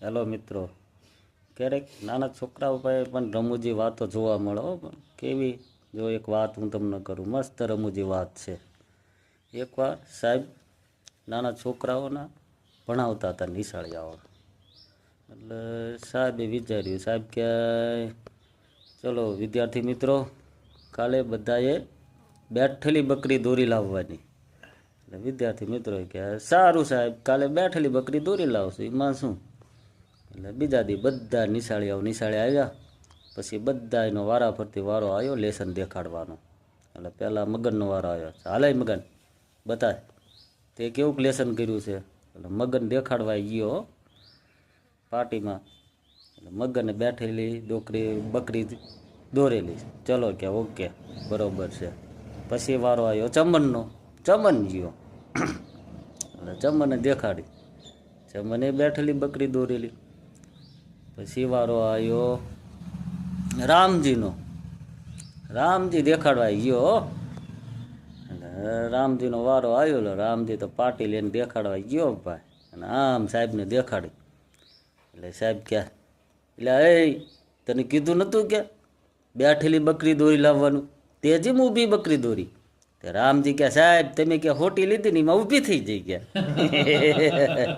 Hello મિત્રો, ક્યારેક નાના છોકરાઓ પાસે પણ રમૂજી વાતો જોવા મળે હો. પણ કેવી, જો એક વાત હું તમને કરું, મસ્ત રમૂજી વાત છે. એકવાર સાહેબ નાના છોકરાઓના ભણાવતા હતા નિશાળિયાઓ. એટલે સાહેબે વિચાર્યું, સાહેબ કે ચલો વિદ્યાર્થી મિત્રો, કાલે બધાએ બેઠેલી બકરી દોરી લાવવાની. એટલે વિદ્યાર્થી મિત્રોએ કે સારું સાહેબ, કાલે બેઠેલી બકરી દોરી લાવશું, એમાં શું. એટલે બીજા દી બધા નિશાળે આવ્યા. પછી બધા એનો વારા ફરતી વારો આવ્યો લેસન દેખાડવાનો. એટલે પહેલાં મગનનો વારો આવ્યો, હાલે મગન બતાય તે કેવું લેસન કર્યું છે. એટલે મગન દેખાડવા ગયો પાર્ટીમાં. એટલે મગને બેઠેલી બકરી દોરેલી. ચલો કે ઓકે બરોબર છે. પછી વારો આવ્યો ચમનનો. ચમન ગયો એટલે ચમને દેખાડી. ચમને બેઠેલી બકરી દોરેલી. પછી વારો આવ્યો રામજીનો. રામજી દેખાડવા ગયો. એટલે રામજીનો વારો આવ્યો. એટલે રામજી તો પાર્ટી લઈને દેખાડવા ગયો ભાઈ. અને આમ સાહેબને દેખાડી. એટલે સાહેબ ક્યાં, એટલે તને કીધું નહોતું કે બેઠેલી બકરી દોરી લાવવાનું, તે જ ઊભી બકરી દોરી. તે રામજી કે સાહેબ તમે કે હોટી લીધી ને એમાં ઊભી થઈ જઈ ગયા.